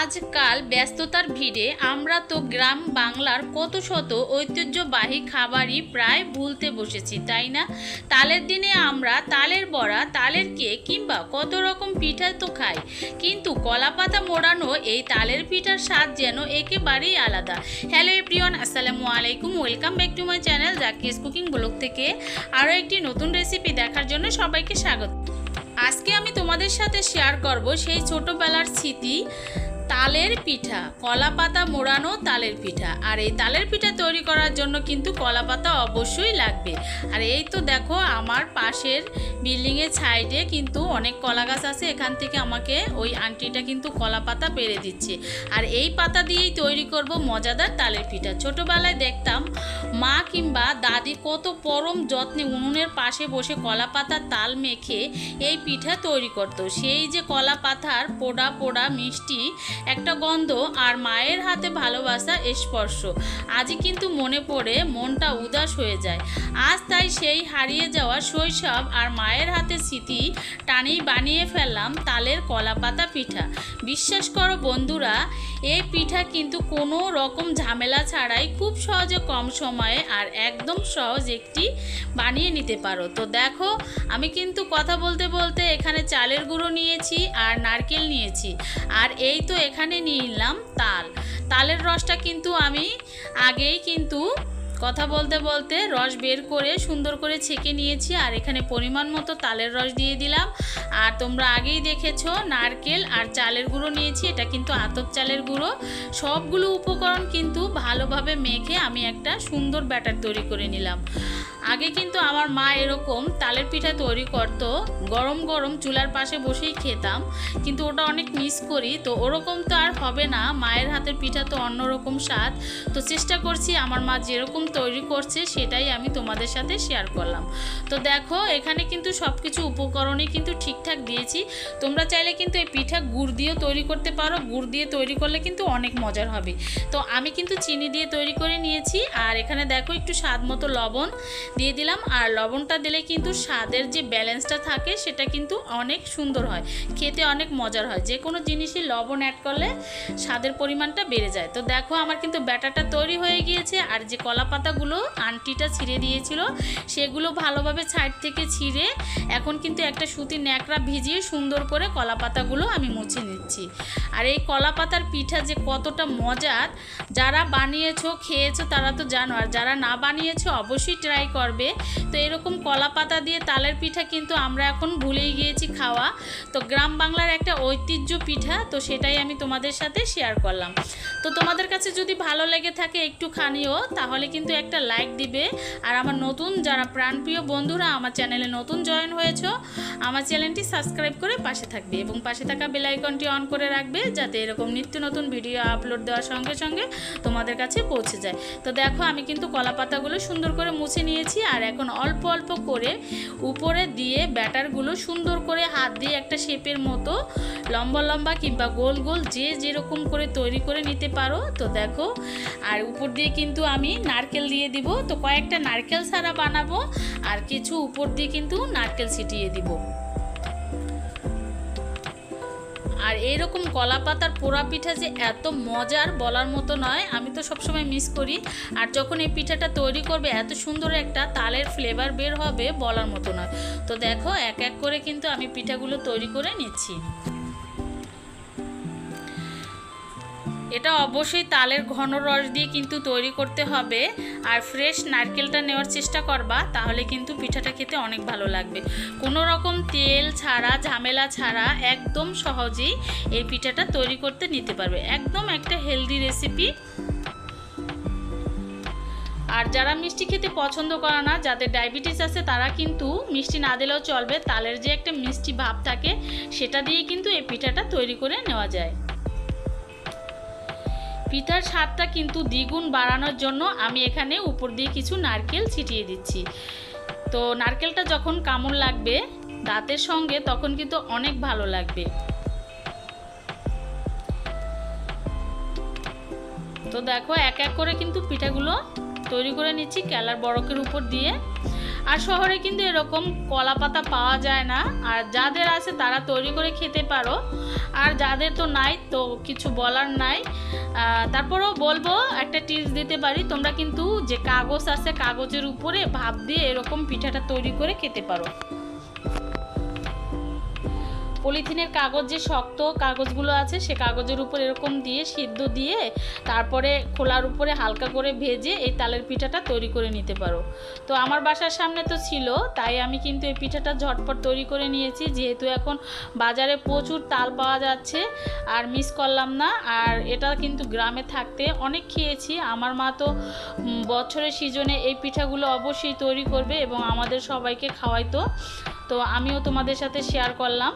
আজকাল ব্যস্ততার ভিড়ে আমরা তো গ্রাম বাংলার কত শত ঐতিহ্যবাহী খাবারই প্রায় ভুলতে বসেছি, তাই না? তালের দিনে আমরা তালের বড়া, তালের কেক কিংবা কত রকম পিঠা তো খাই, কিন্তু কলাপাতা মোড়ানো এই তালের পিঠার স্বাদ যেন একেবারেই আলাদা। হ্যালো এভরিওয়ান, আসসালামু আলাইকুম, welcome back to my channel Zaki's cooking blog থেকে আরও একটি নতুন রেসিপি দেখার জন্য সবাইকে স্বাগত। আজকে আমি তোমাদের সাথে শেয়ার করব সেই ছোটোবেলার স্মৃতি, তালের পিঠা, কলাপাতা মোড়ানো তালের পিঠা। আর এই তালের পিঠা তৈরি করার জন্য কিন্তু কলাপাতা অবশ্যই লাগবে। আর এই তো দেখো আমার পাশের বিল্ডিংয়ের সাইডে কিন্তু অনেক কলা গাছ আছে, এখান থেকে আমাকে ওই আন্টিটা কিন্তু কলাপাতা পেরে দিচ্ছে। আর এই পাতা দিয়েই তৈরি করব মজাদার তালের পিঠা। ছোটোবেলায় দেখতাম মা কিংবা দাদি কত পরম যত্নে উনুনের পাশে বসে কলাপাতার তাল মেখে এই পিঠা তৈরি করতো। সেই যে কলাপাতার পোড়া পোড়া মিষ্টি একটা গন্ধ আর মায়ের হাতে ভালোবাসা স্পর্শ আজই কিন্তু মনে পড়ে মনটা উদাস হয়ে যায়। আজ তাই সেই হারিয়ে যাওয়া শৈশব আর মায়ের হাতে স্মৃতি টানেই বানিয়ে ফেললাম তালের কলাপাতা পিঠা। বিশ্বাস করো বন্ধুরা, এই পিঠা কিন্তু কোনো রকম ঝামেলা ছাড়াই খুব সহজে কম সময়ে আর একদম সহজ একটি বানিয়ে নিতে পারো। তো দেখো আমি কিন্তু কথা বলতে বলতে এখানে চালের গুঁড়ো নিয়েছি আর নারকেল নিয়েছি, আর এই তো এখানে নিয়ে নিলাম তালের রসটা কিন্তু আমি আগেই কিন্তু কথা বলতে বলতে রস বের করে সুন্দর করে ছেঁকে নিয়েছি। আর এখানে পরিমাণ মতো তালের রস দিয়ে দিলাম। আর তোমরা আগেই দেখেছো নারকেল আর চালের গুঁড়ো নিয়েছি, এটা কিন্তু আতপ চালের গুঁড়ো। সবগুলো উপকরণ কিন্তু ভালোভাবে মেখে আমি একটা সুন্দর ব্যাটার তৈরি করে নিলাম। আগে কিন্তু আমার মা এরকম তালের পিঠা তৈরি করতো, গরম গরম চুলার পাশে বসেই খেতাম, কিন্তু ওটা অনেক মিস করি। তো ওরকম তো আর হবে না, মায়ের হাতের পিঠা তো অন্যরকম স্বাদ। তো চেষ্টা করছি আমার মা যেরকম তৈরি করছে সেটাই আমি তোমাদের সাথে শেয়ার করলাম। তো দেখো এখানে কিন্তু সব কিছু উপকরণই কিন্তু ঠিকঠাক দিয়েছি। তোমরা চাইলে কিন্তু এই পিঠা গুড় দিয়েও তৈরি করতে পারো, গুড় দিয়ে তৈরি করলে কিন্তু অনেক মজার হবে। তো আমি কিন্তু চিনি দিয়ে তৈরি করে নিয়েছি। আর এখানে দেখো একটু স্বাদ মতো লবণ দিয়ে দিলাম। আর লবণটা দিলে কিন্তু স্বাদের যে ব্যালেন্সটা থাকে সেটা কিন্তু অনেক সুন্দর হয়, খেতে অনেক মজার হয়। যে কোনো জিনিসই লবণ অ্যাড করলে স্বাদের পরিমাণটা বেড়ে যায়। তো দেখো আমার কিন্তু ব্যাটারটা তৈরি হয়ে গিয়েছে। আর যে কলাপাতাগুলো আন্টিটা ছিঁড়ে দিয়েছিল সেগুলো ভালোভাবে সাইড থেকে ছিঁড়ে এখন কিন্তু একটা সুতির ন্যাকড়া ভিজিয়ে সুন্দর করে কলাপাতাগুলো আমি মুছে নিচ্ছি। আর এই কলাপাতার পিঠা যে কতটা মজার, যারা বানিয়েছো খেয়েছো তারা তো জানো, আর যারা না বানিয়েছো অবশ্যই ট্রাই করবে। তো এরকম কলাপাতা দিয়ে তালের পিঠা কিন্তু আমরা এখন ভুলেই গিয়েছি খাওয়া। তো গ্রাম বাংলার একটা ঐতিহ্য পিঠা, তো সেটাই আমি তোমাদের সাথে শেয়ার করলাম। তো তোমাদের কাছে যদি ভালো লেগে থাকে একটুখানিও, তাহলে কিন্তু একটা লাইক দিবে। আর আমার নতুন যারা প্রাণপ্রিয় বন্ধুরা আমার চ্যানেলে নতুন জয়েন হয়েছো, আমার চ্যানেলটি সাবস্ক্রাইব করে পাশে থাকবে এবং পাশে থাকা বেল আইকনটি অন করে রাখবে, যাতে এরকম নিত্য নতুন ভিডিও আপলোড দেওয়ার সঙ্গে সঙ্গে তোমাদের কাছে পৌঁছে যায়। তো দেখো আমি কিন্তু কলাপাতাগুলো সুন্দর করে মুছে নিয়েছি। আর এখন অল্প অল্প করে উপরে দিয়ে ব্যাটারগুলো সুন্দর করে হাত দিয়ে একটা শেপের মতো লম্বা লম্বা কিংবা গোল গোল যে যেরকম করে তৈরি করে নিতে পারো। তো দেখো আর উপর দিয়ে কিন্তু আমি নারকেল দিয়ে দিব। তো কয়েকটা নারকেল ছাড়া বানাবো আর কিছু উপর দিয়ে কিন্তু নারকেল ছিটিয়ে দিব। আর এইরকম কলাপাতার পোড়া পিঠা যে এত মজার বলার মতো নয়, আমি তো সবসময় মিস করি। আর যখন এই পিঠাটা তৈরি করবে এত সুন্দর একটা তালের ফ্লেভার বের হবে বলার মতো নয়। তো দেখো এক এক করে কিন্তু আমি পিঠাগুলো তৈরি করে নিচ্ছি। এটা অবশ্যই তালের ঘন রস দিয়ে কিন্তু তৈরি করতে হবে। আর ফ্রেশ নারকেলটা নেওয়ার চেষ্টা করবা, তাহলে কিন্তু পিঠাটা খেতে অনেক ভালো লাগবে। কোনো রকম তেল ছাড়া, ঝামেলা ছাড়া একদম সহজেই এই পিঠাটা তৈরি করতে নিতে পারবে। একদম একটা হেলদি রেসিপি। আর যারা মিষ্টি খেতে পছন্দ করে না, যাদের ডায়াবেটিস আছে, তারা কিন্তু মিষ্টি না দিলেও চলবে। তালের যে একটা মিষ্টি ভাব থাকে সেটা দিয়ে কিন্তু এই পিঠাটা তৈরি করে নেওয়া যায়। পিঠার স্বাদটা কিন্তু দ্বিগুণ বাড়ানোর জন্য আমি এখানে উপর দিয়ে কিছু নারকেল ছিটিয়ে দিচ্ছি। তো নারকেলটা যখন কামড় লাগবে দাঁতের সঙ্গে তখন কিন্তু অনেক ভালো লাগবে। তো দেখো এক এক করে কিন্তু পিঠাগুলো তৈরি করে নিচ্ছি কেলার বরকের উপর দিয়ে। আর শহরে কিন্তু এরকম কলা পাতা পাওয়া যায় না, আর যাদের আছে তারা তৈরি করে খেতে পারো, আর যাদের তো নাই তো কিছু বলার নাই। তারপরেও বলবো একটা টিপস দিতে পারি, তোমরা কিন্তু যে কাগজ আছে কাগজের উপরে ভাপ দিয়ে এরকম পিঠাটা তৈরি করে খেতে পারো। পলিথিনের কাগজ যে শক্ত কাগজগুলো আছে সে কাগজের উপর এরকম দিয়ে সিদ্ধ দিয়ে তারপরে খোলার উপরে হালকা করে ভেজে এই তালের পিঠাটা তৈরি করে নিতে পারো। তো আমার বাসার সামনে তো ছিল, তাই আমি কিন্তু এই পিঠাটা ঝটপট তৈরি করে নিয়েছি, যেহেতু এখন বাজারে প্রচুর তাল পাওয়া যাচ্ছে আর মিস করলাম না। আর এটা কিন্তু গ্রামে থাকতে অনেক খেয়েছি, আমার মা তো বছরের সিজনে এই পিঠাগুলো অবশ্যই তৈরি করবে এবং আমাদের সবাইকে খাওয়াইতো, তো আমিও তোমাদের সাথে শেয়ার করলাম।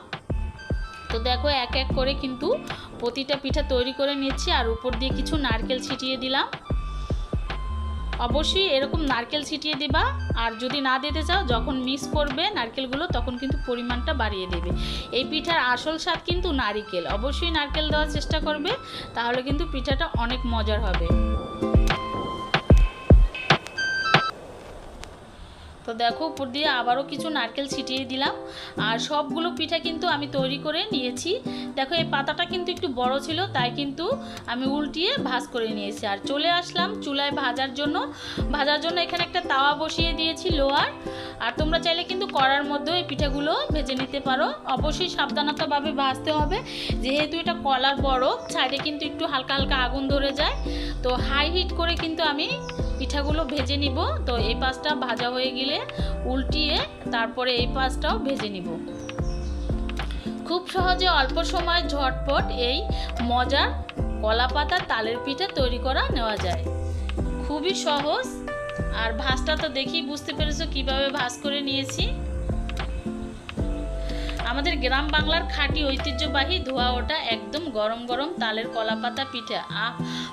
তো দেখো এক এক করে কিন্তু প্রতিটা পিঠা তৈরি করে নিচ্ছি, আর উপর দিয়ে কিছু নারকেল ছিটিয়ে দিলাম। অবশ্যই এরকম নারকেল ছিটিয়ে দিবা, আর যদি না দিতে চাও যখন মিক্স করবে নারকেলগুলো তখন কিন্তু পরিমাণটা বাড়িয়ে দেবে। এই পিঠার আসল স্বাদ কিন্তু নারকেল, অবশ্যই নারকেল দেওয়ার চেষ্টা করবে, তাহলে কিন্তু পিঠাটা অনেক মজার হবে। তো দেখো উপর দিয়ে আবারও কিছু নারকেল ছিটিয়ে দিলাম, আর সবগুলো পিঠা কিন্তু আমি তৈরি করে নিয়েছি। দেখো এই পাতাটা কিন্তু একটু বড় ছিল, তাই কিন্তু আমি উল্টিয়ে ভাজ করে নিয়েছি। আর চলে আসলাম চুলায় ভাজার জন্য এখানে একটা তাওয়া বসিয়ে দিয়েছি লোহার, আর তোমরা চাইলে কিন্তু কড়ার মধ্যেও এই পিঠাগুলো ভেজে নিতে পারো। অবশ্যই সাবধানতাভাবে ভাজতে হবে, যেহেতু এটা কলার বরফ, সাইডে কিন্তু একটু হালকা হালকা আগুন ধরে যায়। তো হাই হিট করে কিন্তু আমি পিঠাগুলো ভেজে নিব। তো এই পাশটা ভাজা হয়ে গেলে উল্টিয়ে তারপরে এই পাশটাও ভেজে নিব। খুব সহজে অল্প সময় ঝটপট এই মজার কলা পাতা তালের পিঠা তৈরি করা নেওয়া যায়, খুবই সহজ। আর ভাজটা তো দেখেই বুঝতে পেরেছো কিভাবে ভাজ করে নিয়েছি। আমাদের গ্রাম বাংলার খাঁটি ঐতিহ্যবাহী ধোয়া ওঠা একদম গরম গরম তালের কলা পাতা পিঠা,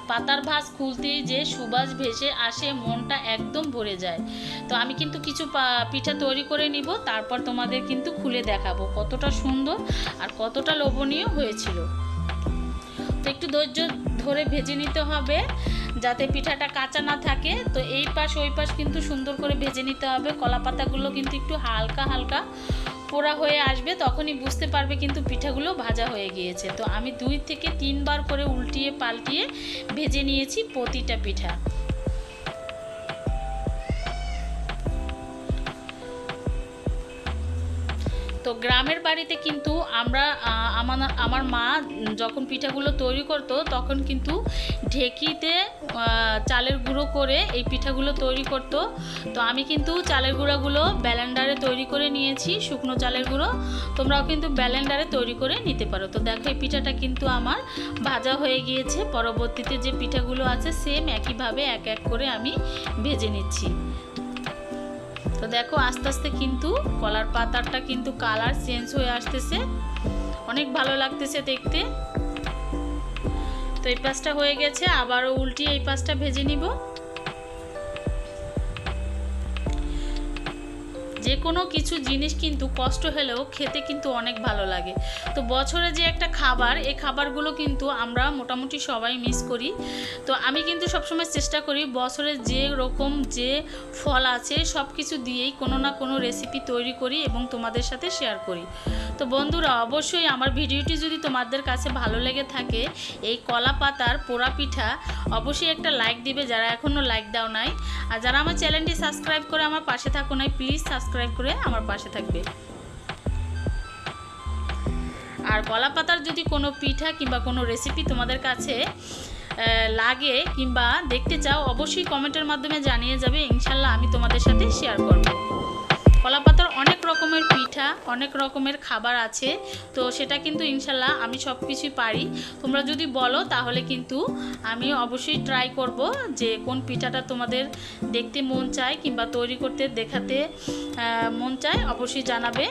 পাতার ভাঁজ খুলতেই যে সুবাস ভেসে আসে, মনটা একদম ভরে যায়। তো আমি কিন্তু কিছু পিঠা তৈরি করে নিব, তারপর তোমাদের কিন্তু খুলে দেখাবো কতটা সুন্দর আর কতটা লোভনীয় হয়েছিল। তো একটু ধৈর্য ধরে ভেজে নিতে হবে যাতে পিঠাটা কাঁচা না থাকে। তো এই পাশ ওই পাশ কিন্তু সুন্দর করে ভেজে নিতে হবে। কলা পাতাগুলো কিন্তু একটু হালকা হালকা পোড়া হয়ে আসবে, তখনই বুঝতে পারবে কিন্তু পিঠাগুলো ভাজা হয়ে গিয়েছে। তো আমি 2 থেকে 3 বার করে উল্টিয়ে পাল্টিয়ে ভেজে নিয়েছি প্রতিটা পিঠা। তো গ্রামের বাড়িতে কিন্তু আমরা আমার মা যখন পিঠাগুলো তৈরি করতো তখন কিন্তু ঢেকিতে চালের গুঁড়ো করে এই পিঠাগুলো তৈরি করতো। তো আমি কিন্তু চালের গুঁড়োগুলো ব্লেন্ডারে তৈরি করে নিয়েছি, শুকনো চালের গুঁড়ো, তোমরাও কিন্তু ব্লেন্ডারে তৈরি করে নিতে পারো। তো দেখো এই পিঠাটা কিন্তু আমার ভাজা হয়ে গিয়েছে। পরবর্তীতে যে পিঠাগুলো আছে সেম একইভাবে এক এক করে আমি ভেজে নিচ্ছি। তো দেখো আস্তে আস্তে কিন্তু কলার পাতাটা কিন্তু কালার চেঞ্জ হয়ে আসতেছে, অনেক ভালো লাগতেছে দেখতে। তো এই পাশটা হয়ে গেছে, আবারও উল্টিয়ে এই পাশটা ভেজে নিব। যে কোনো কিছু জিনিস কিন্তু কষ্ট হলেও খেতে কিন্তু অনেক ভালো লাগে। তো বছরে যে একটা খাবার, এই খাবারগুলো কিন্তু আমরা মোটামুটি সবাই মিস করি। তো আমি কিন্তু সবসময় চেষ্টা করি বছরে যে রকম যে ফল আছে সব কিছু দিয়েই কোনো না কোনো রেসিপি তৈরি করি এবং তোমাদের সাথে শেয়ার করি। তো বন্ধুরা অবশ্যই আমার ভিডিওটি যদি তোমাদের কাছে ভালো লেগে থাকে, এই কলা পাতার পোড়া পিঠা অবশ্যই একটা লাইক দিবে যারা এখনও লাইক দাও নাই, আর যারা আমার চ্যানেলটি সাবস্ক্রাইব করে আমার পাশে থাকো নাই প্লিজ সাবস্ক্রাইব করে আমার পাশে থাকবে। আর কলা পাতার যদি কোনো পিঠা কিংবা কোনো রেসিপি তোমাদের কাছে লাগে কিংবা দেখতে চাও অবশ্যই কমেন্টের মাধ্যমে জানিয়ে যাবে, ইনশাল্লাহ আমি তোমাদের সাথে শেয়ার করব। কলা পাতার অনেক রকমের পিঠা অনেক রকমের খাবার আছে, তো সেটা কিন্তু ইনশাল্লাহ আমি সব কিছুই পারি। তোমরা যদি বলো তাহলে কিন্তু আমি অবশ্যই ট্রাই করব যে কোন পিঠাটা তোমাদের দেখতে মন চায় কিংবা তৈরি করতে দেখাতে মন চায়, অবশ্যই জানাবে।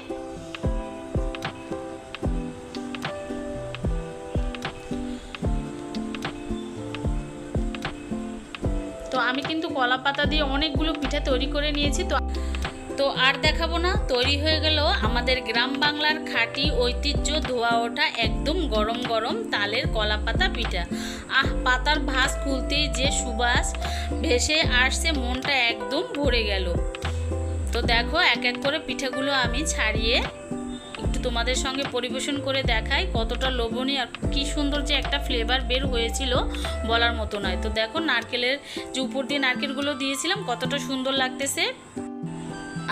তো আমি কিন্তু কলা পাতা দিয়ে অনেকগুলো পিঠা তৈরি করে নিয়েছি। তো আর দেখাবো না, তৈরি হয়ে গেল আমাদের গ্রাম বাংলার খাঁটি ঐতিহ্য ধোয়া ওঠা একদম গরম গরম তালের কলা পাতা পিঠা। পাতার ভাঁজ খুলতেই যে সুবাস ভেসে আসছে, মনটা একদম ভরে গেল। তো তো দেখো এক এক করে পিঠাগুলো আমি ছাড়িয়ে একটু তোমাদের সঙ্গে পরিবেশন করে দেখাই কতটা লোভনীয় আর কি সুন্দর যে একটা ফ্লেভার বের হয়েছিল বলার মতো নয়। তো দেখো নারকেলের যে উপর দিয়ে নারকেলগুলো দিয়েছিলাম কতটা সুন্দর লাগতেছে,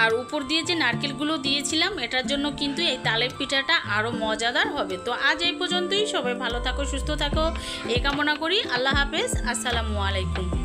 আর উপর দিয়ে যে নারকেলগুলো দিয়েছিলাম এটার জন্য কিন্তু এই তালের পিঠাটা আরও মজাদার হবে। তো আজ এই পর্যন্তই, সবাই ভালো থাকো সুস্থ থাকো এই কামনা করি। আল্লাহ হাফেজ, আসসালামু আলাইকুম।